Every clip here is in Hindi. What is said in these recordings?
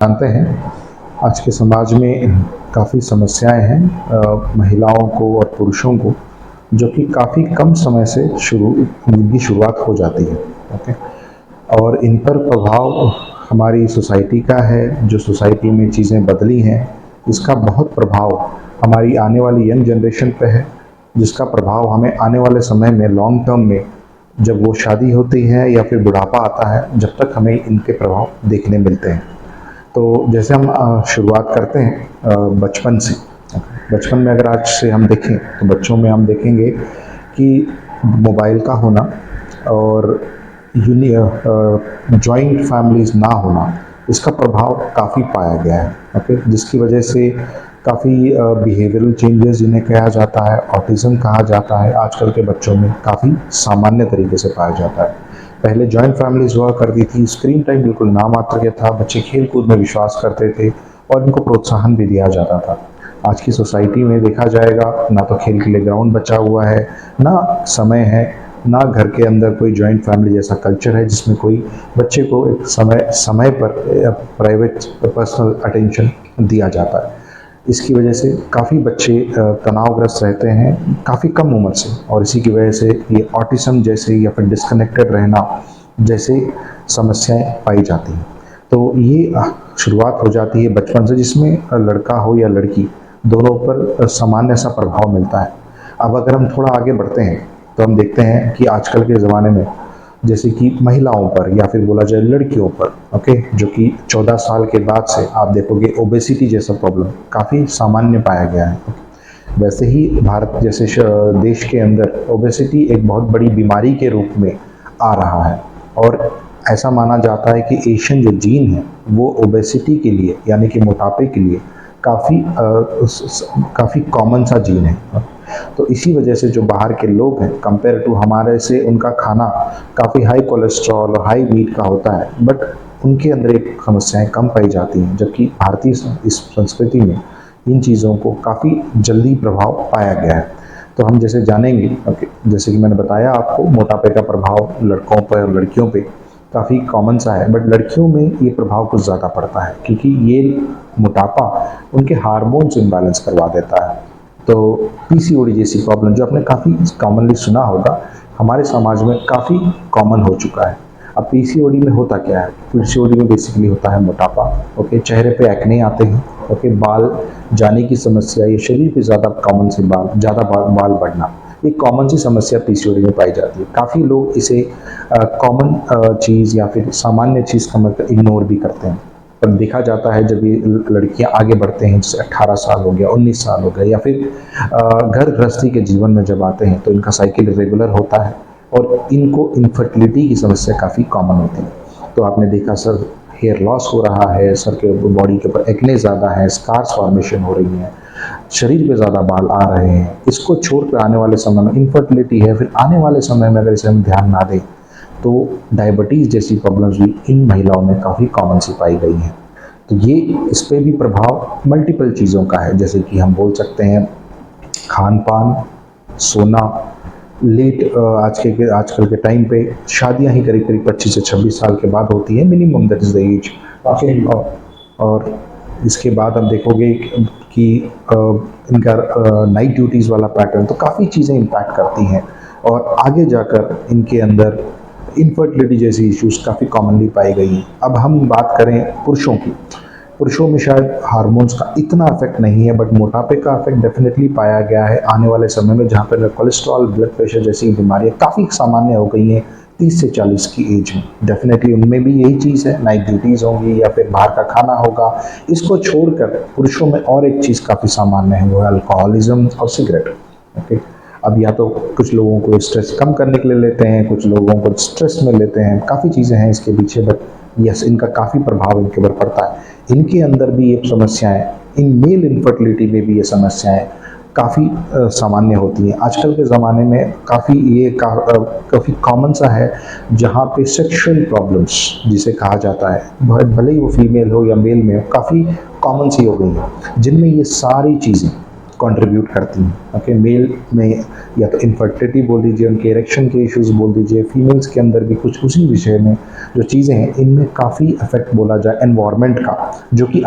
जानते हैं आज के समाज में काफ़ी समस्याएं हैं महिलाओं को और पुरुषों को, जो कि काफ़ी कम समय से इनकी शुरुआत हो जाती है। ओके। और इन पर प्रभाव हमारी सोसाइटी का है, जो सोसाइटी में चीज़ें बदली हैं इसका बहुत प्रभाव हमारी आने वाली यंग जनरेशन पे है, जिसका प्रभाव हमें आने वाले समय में लॉन्ग टर्म में, जब वो शादी होती है या फिर बुढ़ापा आता है, जब तक हमें इनके प्रभाव देखने मिलते हैं। तो जैसे हम शुरुआत करते हैं बचपन से। बचपन में अगर आज से हम देखें तो बच्चों में हम देखेंगे कि मोबाइल का होना और जॉइंट फैमिलीज़ ना होना, इसका प्रभाव काफ़ी पाया गया है। ओके, जिसकी वजह से काफ़ी बिहेवियरल चेंजेस जिन्हें कहा जाता है, ऑटिज़म कहा जाता है, आजकल के बच्चों में काफ़ी सामान्य तरीके से पाया जाता है। पहले जॉइंट फैमिलीज़ हुआ करती थी, स्क्रीन टाइम बिल्कुल नामात्र के था, बच्चे खेल कूद में विश्वास करते थे और इनको प्रोत्साहन भी दिया जाता था। आज की सोसाइटी में देखा जाएगा, ना तो खेल के लिए ग्राउंड बचा हुआ है, ना समय है, ना घर के अंदर कोई जॉइंट फैमिली जैसा कल्चर है जिसमें कोई बच्चे को एक समय समय पर प्राइवेट पर्सनल अटेंशन दिया जाता है। इसकी वजह से काफ़ी बच्चे तनावग्रस्त रहते हैं काफ़ी कम उम्र से, और इसी की वजह से ये ऑटिज़म जैसे या फिर डिस्कनेक्टेड रहना जैसे समस्याएं पाई जाती हैं। तो ये शुरुआत हो जाती है बचपन से, जिसमें लड़का हो या लड़की दोनों पर सामान्य सा प्रभाव मिलता है। अब अगर हम थोड़ा आगे बढ़ते हैं तो हम देखते हैं कि आजकल के ज़माने में, जैसे कि महिलाओं पर या फिर बोला जाए लड़कियों पर, ओके, जो कि 14 साल के बाद से आप देखोगे ओबेसिटी जैसा प्रॉब्लम काफ़ी सामान्य पाया गया है। वैसे ही भारत जैसे देश के अंदर ओबेसिटी एक बहुत बड़ी बीमारी के रूप में आ रहा है, और ऐसा माना जाता है कि एशियन जो जीन है वो ओबेसिटी के लिए, यानी कि मोटापे के लिए काफ़ी कॉमन सा जीन है। तो इसी वजह से जो बाहर के लोग हैं कंपेयर टू हमारे से, उनका खाना काफ़ी हाई कोलेस्ट्रॉल और हाई मीट का होता है, बट उनके अंदर एक समस्याएं कम पाई जाती हैं, जबकि भारतीय इस संस्कृति में इन चीज़ों को काफ़ी जल्दी प्रभाव पाया गया है। तो हम जैसे जानेंगे, जैसे कि मैंने बताया आपको, मोटापे का प्रभाव लड़कों पर और लड़कियों पे काफ़ी कॉमन सा है, बट लड़कियों में ये प्रभाव कुछ ज़्यादा पड़ता है, क्योंकि ये मोटापा उनके हार्मोन्स इम्बैलेंस करवा देता है। तो पीसीओडी जैसी प्रॉब्लम, जो आपने काफ़ी कॉमनली सुना होगा, हमारे समाज में काफ़ी कॉमन हो चुका है। अब पीसीओडी में होता क्या है? पीसीओडी में बेसिकली होता है मोटापा, ओके, चेहरे पे एक्ने आते हैं, ओके, बाल जाने की समस्या, ये शरीर पे ज़्यादा कॉमन सी बाल बढ़ना, एक कॉमन सी समस्या पीसीओडी में पाई जाती है। काफ़ी लोग इसे कॉमन चीज़ या फिर सामान्य चीज़ समझकर इग्नोर भी करते हैं। पर देखा जाता है जब ये लड़कियां आगे बढ़ते हैं, जैसे 18 साल हो गया, 19 साल हो गया, या फिर घर गृहस्थी के जीवन में जब आते हैं, तो इनका साइकिल रेगुलर होता है और इनको इनफर्टिलिटी की समस्या काफ़ी कॉमन होती है। तो आपने देखा सर, हेयर लॉस हो रहा है, सर के बॉडी के ऊपर एक्ने ज़्यादा है, स्कार्स फॉर्मेशन हो रही है, शरीर पे ज़्यादा बाल आ रहे हैं। इसको छोड़कर आने वाले समय में इनफर्टिलिटी है, फिर आने वाले समय में अगर इसे हम ध्यान ना दें तो डायबिटीज़ जैसी प्रॉब्लम्स भी इन महिलाओं में काफ़ी कॉमन सी पाई गई हैं। तो ये इस पे भी प्रभाव मल्टीपल चीज़ों का है, जैसे कि हम बोल सकते हैं खान पान, सोना, आजकल के टाइम पे शादियां ही करीब करीब 25 से 26 साल के बाद होती है minimum, that is the age. Okay, और इसके बाद आप देखोगे कि इनका नाइट ड्यूटीज़ वाला पैटर्न, तो काफ़ी चीज़ें इम्पैक्ट करती हैं, और आगे जाकर इनके अंदर इनफर्टिलिटी जैसी इश्यूज काफ़ी कॉमनली पाई गई हैं। अब हम बात करें पुरुषों की, पुरुषों में शायद हार्मोन्स का इतना इफेक्ट नहीं है, बट मोटापे का इफेक्ट डेफिनेटली पाया गया है आने वाले समय में, जहाँ पर कोलेस्ट्रॉल, ब्लड प्रेशर जैसी बीमारियाँ काफ़ी सामान्य हो गई हैं 30 से 40 की एज में। डेफिनेटली उनमें भी यही चीज़ है, नाइट ड्यूटीज़ होंगी या फिर बाहर का खाना होगा। इसको छोड़कर पुरुषों में और एक चीज़ काफ़ी सामान्य है, वो है अल्कोहलिज्म और सिगरेट। ओके, अब या तो कुछ लोगों को स्ट्रेस कम करने के लिए लेते हैं, कुछ लोगों को स्ट्रेस में लेते हैं, काफ़ी चीज़ें हैं इसके पीछे, बट यस, इनका काफ़ी प्रभाव इनके ऊपर पड़ता है। इनके अंदर भी ये समस्याएं, इन मेल इनफर्टिलिटी में भी ये समस्याएं काफ़ी सामान्य होती हैं। आजकल के ज़माने में काफ़ी कॉमन सा है, जहाँ पे सेक्सुअल प्रॉब्लम्स जिसे कहा जाता है, भले ही वो फीमेल हो या मेल में हो, काफ़ी कॉमन सी हो गई हैं, जिनमें ये सारी चीज़ें कंट्रीब्यूट करती हैं। ओके, मेल में या तो इनफर्टिलिटी बोल दीजिए, उनके इरेक्शन के इश्यूज बोल दीजिए, फीमेल्स के अंदर भी कुछ उसी विषय में जो चीज़ें हैं, इनमें काफ़ी इफेक्ट बोला जाए एनवायरनमेंट का, जो कि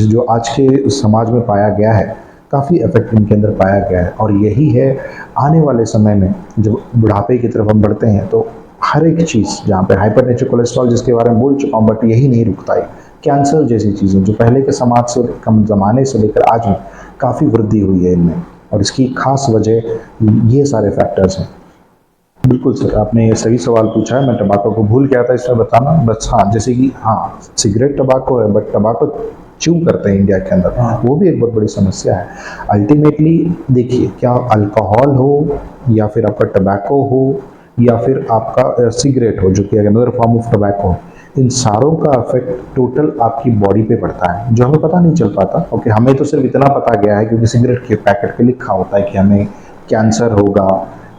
जो आज के समाज में पाया गया है, काफ़ी इफेक्ट इनके अंदर पाया गया है। और यही है आने वाले समय में जब बुढ़ापे की तरफ हम बढ़ते हैं तो हर एक चीज़, जहाँ पे हाइपरटेंशन कोलेस्ट्रॉल जिसके बारे में बोल चुका हूँ, बट यही नहीं रुकता है, कैंसर जैसी चीज़ें जो पहले के समाज से कम ज़माने से लेकर आज में काफ़ी वृद्धि हुई है इनमें, और इसकी खास वजह ये सारे फैक्टर्स हैं। बिल्कुल सर, आपने ये सही सवाल पूछा है। मैं टबाको को भूल गया था इसमें बताना, बस हाँ, जैसे कि हाँ, सिगरेट टबाको है, बट टबाको च्यू करते हैं इंडिया के अंदर, वो भी एक बहुत बड़ी समस्या है। अल्टीमेटली देखिए, क्या अल्कोहल हो या फिर आपका टबैको हो या फिर आपका सिगरेट हो, जो कि अनदर फॉर्म ऑफ टबैको हो, इन सारों का इफेक्ट टोटल आपकी बॉडी पे पड़ता है, जो हमें पता नहीं चल पाता। ओके, हमें तो सिर्फ इतना पता गया है क्योंकि सिगरेट के पैकेट पे लिखा होता है कि हमें कैंसर होगा,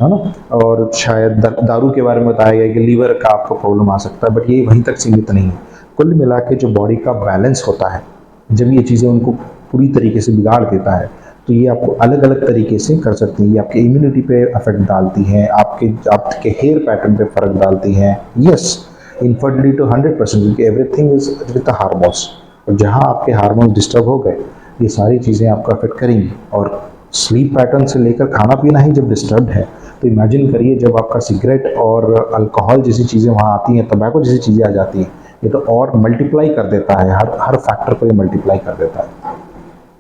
है ना, और शायद दारू के बारे में बताया गया कि लीवर का आपको प्रॉब्लम आ सकता है, बट ये वहीं तक सीमित नहीं है। कुल मिला के जो बॉडी का बैलेंस होता है, जब ये चीज़ें उनको पूरी तरीके से बिगाड़ देता है, तो ये आपको अलग अलग तरीके से कर सकती हैं। ये आपके इम्यूनिटी पे इफेक्ट डालती हैं, आपके हेयर पैटर्न पे फ़र्क डालती हैं। यस, इनफर्टिलिटी तो 100%, क्योंकि everything is with the hormones, और जहाँ आपके हार्मोन्स डिस्टर्ब हो गए, ये सारी चीज़ें आपको अफेक्ट करेंगी। और स्लीप पैटर्न से लेकर खाना पीना ही जब डिस्टर्ब है, तो इमेजिन करिए जब आपका सिगरेट और अल्कोहल जैसी चीज़ें वहाँ आती हैं, टबैको जैसी चीज़ें आ जाती हैं, ये तो और मल्टीप्लाई कर देता है, हर फैक्टर को ये मल्टीप्लाई कर देता है।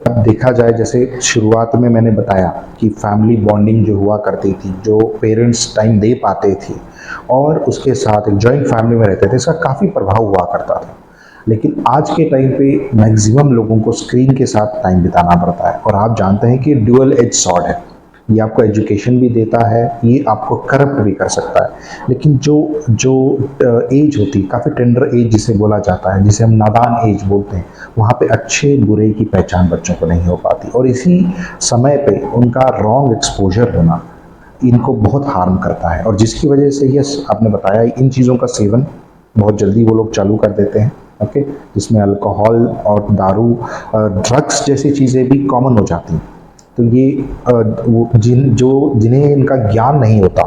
अब देखा जाए, जैसे शुरुआत में मैंने बताया कि फैमिली बॉन्डिंग जो हुआ करती थी, जो पेरेंट्स टाइम दे पाते थे और उसके साथ एक जॉइंट फैमिली में रहते थे, इसका काफ़ी प्रभाव हुआ करता था। लेकिन आज के टाइम पे मैक्सिमम लोगों को स्क्रीन के साथ टाइम बिताना पड़ता है, और आप जानते हैं कि ड्यूअल एज सॉर्ड है, ये आपको एजुकेशन भी देता है, ये आपको करप्ट भी कर सकता है। लेकिन जो जो एज होती है, काफ़ी टेंडर एज जिसे बोला जाता है, जिसे हम नादान एज बोलते हैं, वहाँ पे अच्छे बुरे की पहचान बच्चों को नहीं हो पाती, और इसी समय पे उनका रॉन्ग एक्सपोजर होना इनको बहुत हार्म करता है। और जिसकी वजह से, यस, आपने बताया, इन चीज़ों का सेवन बहुत जल्दी वो लोग चालू कर देते हैं। ओके, जिसमें अल्कोहल और दारू, ड्रग्स जैसी चीज़ें भी कॉमन हो जाती हैं। तो ये वो जिन्हें इनका ज्ञान नहीं होता,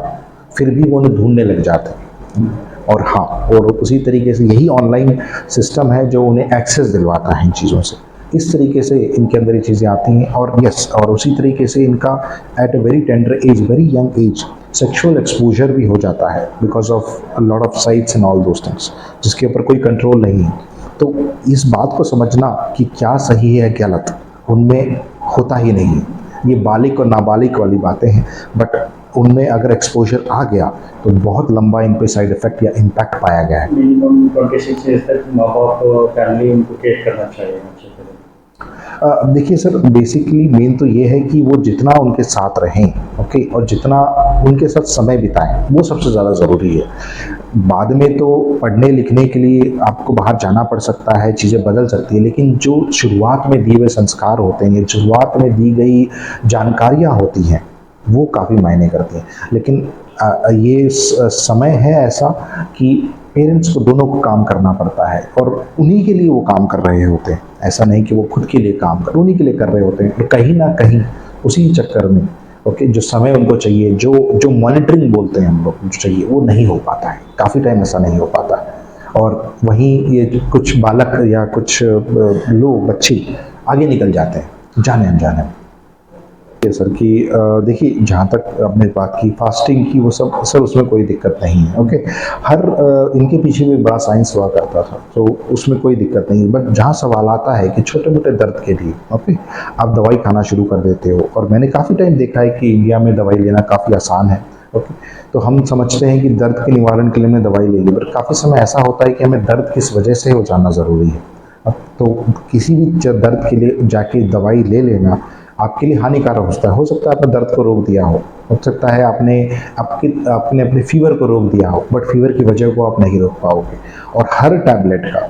फिर भी वो उन्हें ढूंढने लग जाते हैं। और हाँ, और उसी तरीके से यही ऑनलाइन सिस्टम है जो उन्हें एक्सेस दिलवाता है इन चीज़ों से। इस तरीके से इनके अंदर ये चीज़ें आती हैं, और यस, और उसी तरीके से इनका at a very tender as, very young age, sexual exposure भी हो जाता है because of a lot of sites and all those things, जिसके ऊपर कोई कंट्रोल नहीं है। तो इस बात को समझना कि क्या सही है गलत, उनमें होता ही नहीं है। ये बालिग और नाबालिग वाली बातें हैं, बट उनमें अगर एक्सपोजर आ गया तो बहुत लंबा इन पे साइड इफेक्ट या इम्पैक्ट पाया गया है। मिनिमम 26 ईयर्स तक माँ बाप फैमिली उनको केयर करना चाहिए अच्छे से। देखिए सर, बेसिकली मेन तो ये है कि वो जितना उनके साथ रहें, ओके, और जितना उनके साथ समय बिताएं, वो सबसे ज़्यादा ज़रूरी है। बाद में तो पढ़ने लिखने के लिए आपको बाहर जाना पड़ सकता है, चीज़ें बदल सकती है, लेकिन जो शुरुआत में दिए हुए संस्कार होते हैं, शुरुआत में दी गई जानकारियाँ होती हैं, वो काफ़ी मायने करती हैं। लेकिन ये समय है ऐसा कि पेरेंट्स को दोनों को काम करना पड़ता है, और उन्हीं के लिए वो काम कर रहे होते हैं। ऐसा नहीं कि वो खुद के लिए काम कर, उन्हीं के लिए कर रहे होते हैं। तो कहीं ना कहीं उसी चक्कर में, ओके, जो समय उनको चाहिए, जो जो मॉनिटरिंग बोलते हैं हम लोग, जो चाहिए, वो नहीं हो पाता है। काफ़ी टाइम ऐसा नहीं हो पाता है, और वहीं ये कुछ बालक या कुछ लोग, बच्चे आगे निकल जाते हैं जाने अनजाने में। ये सर कि देखिए, जहाँ तक आपने बात की फास्टिंग की, वो सब सर, उसमें कोई दिक्कत नहीं है। ओके, हर इनके पीछे भी बड़ा साइंस हुआ करता था, तो उसमें कोई दिक्कत नहीं है। बट जहाँ सवाल आता है कि छोटे मोटे दर्द के लिए, ओके, आप दवाई खाना शुरू कर देते हो, और मैंने काफ़ी टाइम देखा है कि इंडिया में दवाई लेना काफ़ी आसान है। ओके, तो हम समझते हैं कि दर्द के निवारण के लिए हमने दवाई ले ली, बट काफ़ी समय ऐसा होता है कि हमें दर्द किस वजह से हो जानना ज़रूरी है। अब तो किसी भी दर्द के लिए जाके दवाई ले लेना आपके लिए हानिकारक हो सकता है आपने दर्द को रोक दिया हो सकता है आपने अपने फीवर को रोक दिया हो, बट फीवर की वजह को आप नहीं रोक पाओगे। और हर टैबलेट का,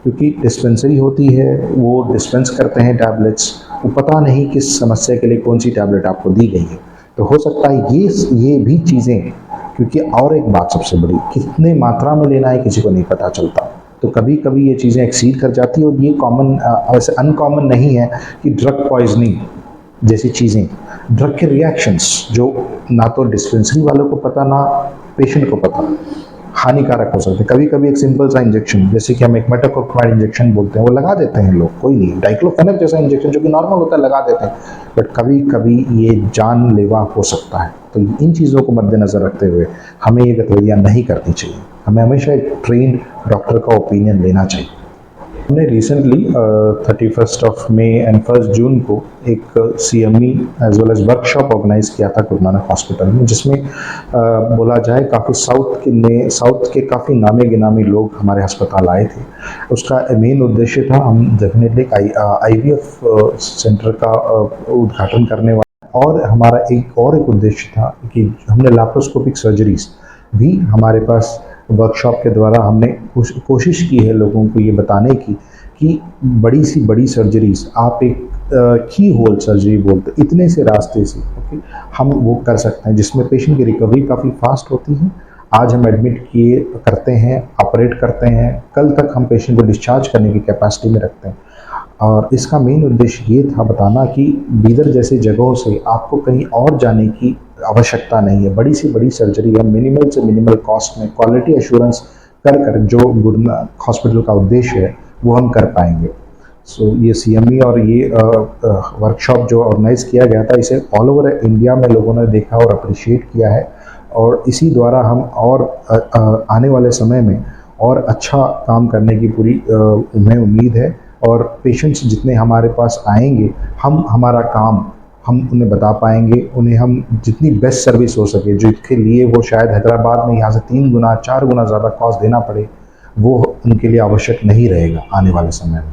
क्योंकि डिस्पेंसरी होती है, वो डिस्पेंस करते हैं टैबलेट्स, वो पता नहीं किस समस्या के लिए कौन सी टैबलेट आपको दी गई है। तो हो सकता है ये भी चीज़ें, क्योंकि और एक बात सबसे बड़ी, कितने मात्रा में लेना है किसी को नहीं पता चलता। तो कभी कभी ये चीज़ें एक्सीड कर जाती है, और ये कॉमन, वैसे अनकॉमन नहीं है कि ड्रग पॉइजनिंग जैसी चीज़ें, ड्रग के रिएक्शंस जो ना तो डिस्पेंसरी वालों को पता ना पेशेंट को पता, हानिकारक हो सकते हैं। कभी कभी एक सिंपल सा इंजेक्शन, जैसे कि हम एक मेटाकोप्रामाइड इंजेक्शन बोलते हैं, वो लगा देते हैं लोग, कोई नहीं, डाइक्लोफेनेक जैसा इंजेक्शन जो कि नॉर्मल होता है लगा देते हैं, बट कभी कभी ये जानलेवा हो सकता है। तो इन चीज़ों को मद्देनज़र रखते हुए हमें ये गतिविधियाँ नहीं करनी चाहिए। हमें हमेशा एक ट्रेन्ड डॉक्टर का ओपिनियन लेना चाहिए। हमने recently 31 of May and 1 June को एक CME as well as workshop organise किया था गुरु नानक हॉस्पिटल में, जिसमें बोला जाए काफ़ी साउथ के काफ़ी नामी गिनामी लोग हमारे अस्पताल आए थे। उसका मेन उद्देश्य था, हम डेफिनेटली IVF सेंटर का उद्घाटन करने वाले, और हमारा एक उद्देश्य था कि हमने लैप्रोस्कोपिक सर्जरीज भी हमारे पास वर्कशॉप के द्वारा हमने कोशिश की है लोगों को ये बताने की कि बड़ी सी बड़ी सर्जरीज, आप एक की होल सर्जरी बोलते इतने से रास्ते से, ओके, हम वो कर सकते हैं जिसमें पेशेंट की रिकवरी काफ़ी फास्ट होती है। आज हम एडमिट किए करते हैं, ऑपरेट करते हैं, कल तक हम पेशेंट को डिस्चार्ज करने की कैपेसिटी में रखते हैं। और इसका मेन उद्देश्य ये था बताना कि बीदर जैसे जगहों से आपको कहीं और जाने की आवश्यकता नहीं है। बड़ी सी बड़ी सर्जरी हम मिनिमल से मिनिमल कॉस्ट में क्वालिटी एश्योरेंस कर जो गुरु नानक हॉस्पिटल का उद्देश्य है वो हम कर पाएंगे। सो ये CME और ये वर्कशॉप जो ऑर्गेनाइज किया गया था, इसे ऑल ओवर इंडिया में लोगों ने देखा और अप्रिशिएट किया है, और इसी द्वारा हम और आने वाले समय में और अच्छा काम करने की पूरी हमें उम्मीद है। और पेशेंट्स जितने हमारे पास आएंगे, हमारा काम हम उन्हें बता पाएंगे, उन्हें हम जितनी बेस्ट सर्विस हो सके, जिसके लिए वो शायद हैदराबाद में यहाँ से 3 गुना 4 गुना ज़्यादा कॉस्ट देना पड़े, वो उनके लिए आवश्यक नहीं रहेगा आने वाले समय में।